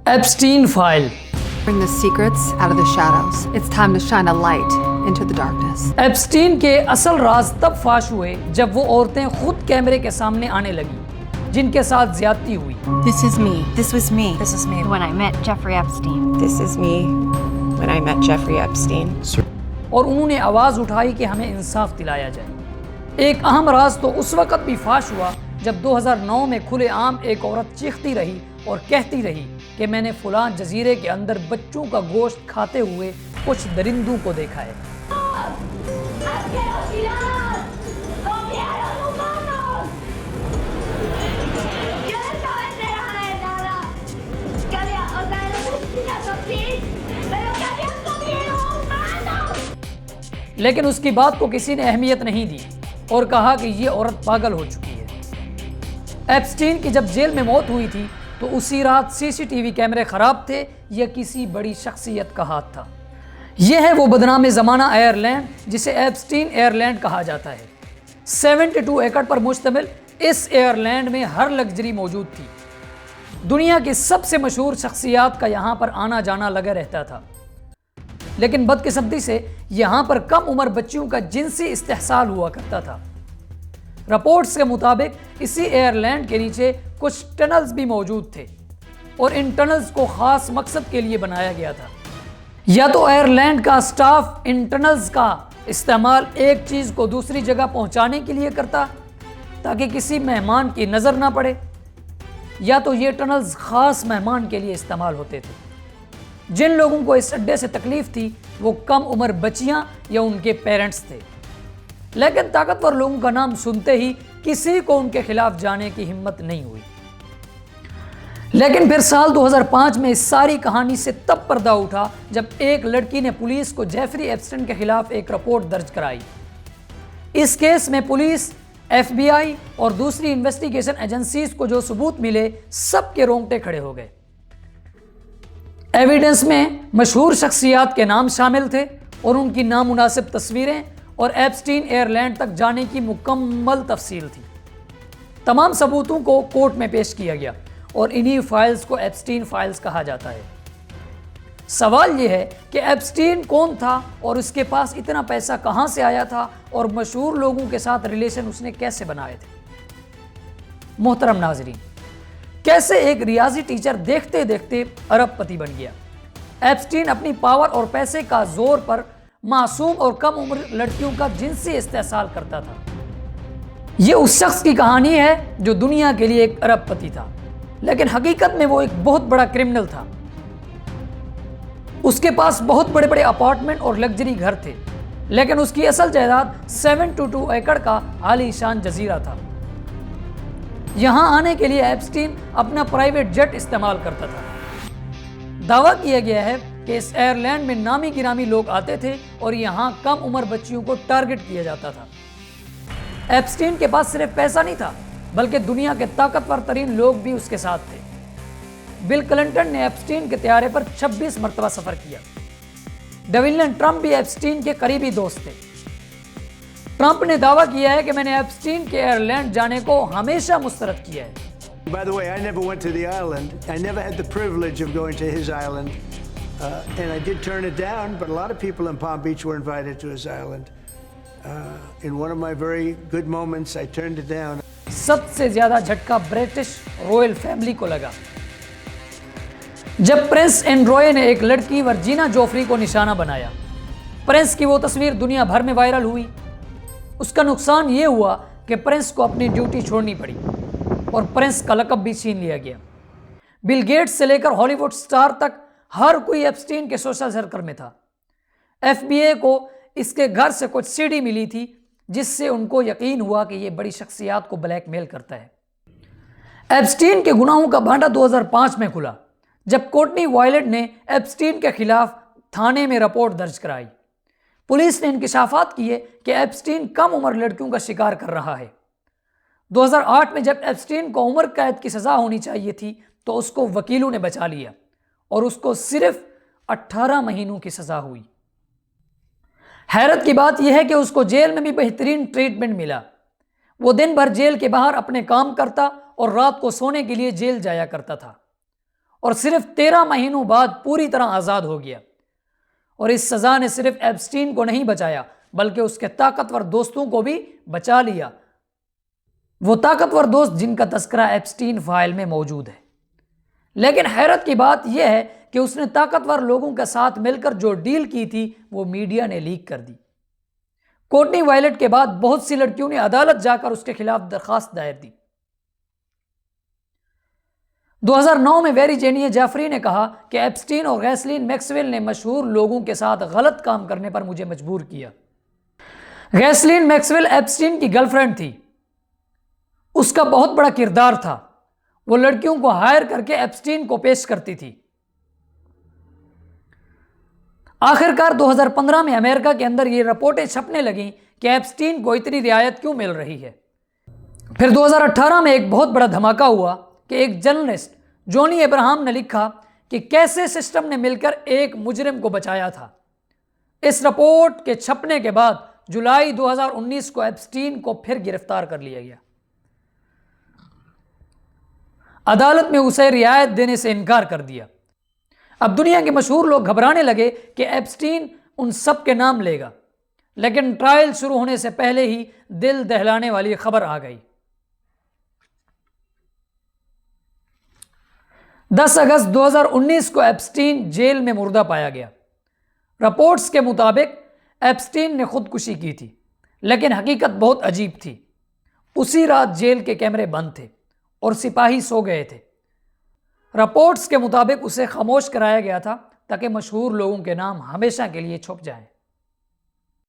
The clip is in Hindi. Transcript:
Epstein file. Bring the secrets out of the shadows. It's time to shine a light into the darkness. Epstein के असल राज तब फाश हुए जब वो औरतें खुद कैमरे के सामने आने लगी जिनके साथ ज्यादती हुई। This is me. This was me. This is me when I met Jeffrey Epstein. This is me when I met Jeffrey Epstein. और उन्होंने आवाज उठाई कि हमें इंसाफ दिलाया जाए। एक अहम राज तो उस वक्त भी फाश हुआ जब 2009 में खुलेआम एक औरत चीखती रही और कहती रही कि मैंने फलां जजीरे के अंदर बच्चों का गोश्त खाते हुए कुछ दरिंदों को देखा है। लेकिन उसकी बात को किसी ने अहमियत नहीं दी और कहा कि ये औरत पागल हो चुकी है। एप्स्टीन की जब जेल में मौत हुई थी तो उसी रात सीसीटीवी कैमरे खराब थे या किसी बड़ी शख्सियत का हाथ था। यह है वो बदनाम ज़माना आयरलैंड जिसे एप्स्टीन एयरलैंड कहा जाता है। 72 एकड़ पर मुश्तमिल इस एयरलैंड में हर लग्जरी मौजूद थी। दुनिया की सबसे मशहूर शख्सियात का यहाँ पर आना जाना लगा रहता था। लेकिन बदकिस्मती से यहाँ पर कम उम्र बच्चियों का जिनसी इस्तेहसाल हुआ करता था। रिपोर्ट्स के मुताबिक इसी एयरलैंड के नीचे कुछ टनल्स भी मौजूद थे और इन टनल्स को खास मकसद के लिए बनाया गया था। या तो एयरलैंड का स्टाफ इन टनल्स का इस्तेमाल एक चीज़ को दूसरी जगह पहुंचाने के लिए करता ताकि किसी मेहमान की नज़र ना पड़े, या तो ये टनल्स खास मेहमान के लिए इस्तेमाल होते थे। जिन लोगों को इस अड्डे से तकलीफ थी वो कम उम्र बच्चियां या उनके पेरेंट्स थे। लेकिन ताकतवर लोगों का नाम सुनते ही किसी को उनके खिलाफ जाने की हिम्मत नहीं हुई। लेकिन फिर साल 2005 में इस सारी कहानी से तब पर्दा उठा जब एक लड़की ने पुलिस को जेफरी एप्स्टीन के खिलाफ एक रिपोर्ट दर्ज कराई। इस केस में पुलिस, FBI और दूसरी इन्वेस्टिगेशन एजेंसीज को जो सबूत मिले सबके रोंगटे खड़े हो गए। एविडेंस में मशहूर शख्सियात के नाम शामिल थे और उनकी नामुनासिब तस्वीरें और एप्स्टीन एयरलैंड तक जाने की मुकम्मल तफसील थी। तमाम सबूतों को कोर्ट में पेश किया गया और इन्हीं फाइल्स को एप्स्टीन फाइल्स कहा जाता है। सवाल यह है कि एप्स्टीन कौन था और उसके पास इतना पैसा कहां से आया था और मशहूर लोगों के साथ रिलेशन उसने कैसे बनाए थे। मोहतरम नाजरीन, कैसे एक रियाजी टीचर देखते देखते अरबपति बन गया। एप्स्टीन अपनी पावर और पैसे का जोर पर मासूम और कम उम्र लड़कियों का जिनसी इस्तेहसाल करता था। यह उस शख्स की कहानी है जो दुनिया के लिए एक अरबपति था, लेकिन हकीकत में वो एक बहुत बड़ा क्रिमिनल था। उसके पास बहुत बड़े बड़े अपार्टमेंट और लग्जरी घर थे, लेकिन उसकी असल जायदाद 72 एकड़ का आलीशान जजीरा था। यहां आने के लिए एप्स्टीन अपना प्राइवेट जेट इस्तेमाल करता था। दावा किया गया है कि इस एयरलैंड में नामी गिरामी लोग आते थे और यहां कम उम्र बच्चियों को टारगेट किया जाता था। एप्स्टीन के पास सिर्फ पैसा नहीं था बल्कि दुनिया के ताकतवर तरीन लोग भी उसके साथ थे। बिल क्लिंटन ने एप्स्टीन के त्यारे पर 26 मरतबा सफर किया। डोनाल्ड ट्रंप भी एप्स्टीन के करीबी दोस्त थे। ट्रंप ने दावा किया है कि मैंने एप्स्टीन के एयरलैंड जाने को हमेशा मुस्तरद किया है। By the way, I never went to the island. I never had the privilege of going to his island. And I did turn it down, but a lot of people in Palm Beach were invited to his island. In one of my very good moments, I turned it down. सबसे ज्यादा झटका ब्रिटिश रॉयल फैमिली को लगा जब प्रिंस एंड्रॉय ने एक लड़की वर्जीना जोफ्री को निशाना बनाया। प्रिंस की वो तस्वीर दुनिया भर में वायरल हुई। उसका नुकसान ये हुआ कि प्रिंस को अपनी ड्यूटी छोड़नी पड़ी और प्रिंस का लक़ब भी छीन लिया गया। बिल गेट्स से लेकर हॉलीवुड स्टार तक हर कोई एप्स्टीन के सोशल सर्कल में था। FBI को इसके घर से कुछ सीडी मिली थी जिससे उनको यकीन हुआ कि यह बड़ी शख्सियात को ब्लैकमेल करता है। एप्स्टीन के गुनाहों का भांडा 2005 में खुला जब कोर्टनी वायलेट ने एप्स्टीन के खिलाफ थाने में रिपोर्ट दर्ज कराई। पुलिस ने इंकिशाफात किए कि एप्स्टीन कम उम्र लड़कियों का शिकार कर रहा है। 2008 में जब एप्स्टीन को उम्र कैद की सज़ा होनी चाहिए थी तो उसको वकीलों ने बचा लिया और उसको सिर्फ 18 महीनों की सज़ा हुई। हैरत की बात यह है कि उसको जेल में भी बेहतरीन ट्रीटमेंट मिला। वो दिन भर जेल के बाहर अपने काम करता और रात को सोने के लिए जेल जाया करता था और सिर्फ 13 महीनों बाद पूरी तरह आज़ाद हो गया। और इस सज़ा ने सिर्फ एप्स्टीन को नहीं बचाया बल्कि उसके ताकतवर दोस्तों को भी बचा लिया, वो ताकतवर दोस्त जिनका तस्करा एप्स्टीन फाइल में मौजूद है। लेकिन हैरत की बात यह है कि उसने ताकतवर लोगों के साथ मिलकर जो डील की थी वो मीडिया ने लीक कर दी। कोर्टनी वायलेट के बाद बहुत सी लड़कियों ने अदालत जाकर उसके खिलाफ दरखास्त दायर दी। 2009 में वर्जीनिया जेफरी ने कहा कि एप्स्टीन और गैसलीन मैक्सवेल ने मशहूर लोगों के साथ गलत काम करने पर मुझे मजबूर किया। गैसलीन मैक्सवेल एप्स्टीन की गर्लफ्रेंड थी, उसका बहुत बड़ा किरदार था, वो लड़कियों को हायर करके एप्स्टीन को पेश करती थी। आखिरकार 2015 में अमेरिका के अंदर ये रिपोर्टें छपने लगीं कि एप्स्टीन को इतनी रियायत क्यों मिल रही है। फिर 2018 में एक बहुत बड़ा धमाका हुआ कि एक जर्नलिस्ट जॉनी अब्राहम ने लिखा कि कैसे सिस्टम ने मिलकर एक मुजरिम को बचाया था। इस रिपोर्ट के छपने के बाद जुलाई 2019 को एप्स्टीन को फिर गिरफ्तार कर लिया गया। अदालत में उसे रियायत देने से इनकार कर दिया। अब दुनिया के मशहूर लोग घबराने लगे कि एप्स्टीन उन सब के नाम लेगा, लेकिन ट्रायल शुरू होने से पहले ही दिल दहलाने वाली खबर आ गई। 10 अगस्त 2019 को एप्स्टीन जेल में मुर्दा पाया गया। रिपोर्ट्स के मुताबिक एप्स्टीन ने खुदकुशी की थी, लेकिन हकीकत बहुत अजीब थी। उसी रात जेल के कैमरे बंद थे और सिपाही सो गए थे। रिपोर्ट्स के मुताबिक उसे खामोश कराया गया था ताकि मशहूर लोगों के नाम हमेशा के लिए छुप जाएं।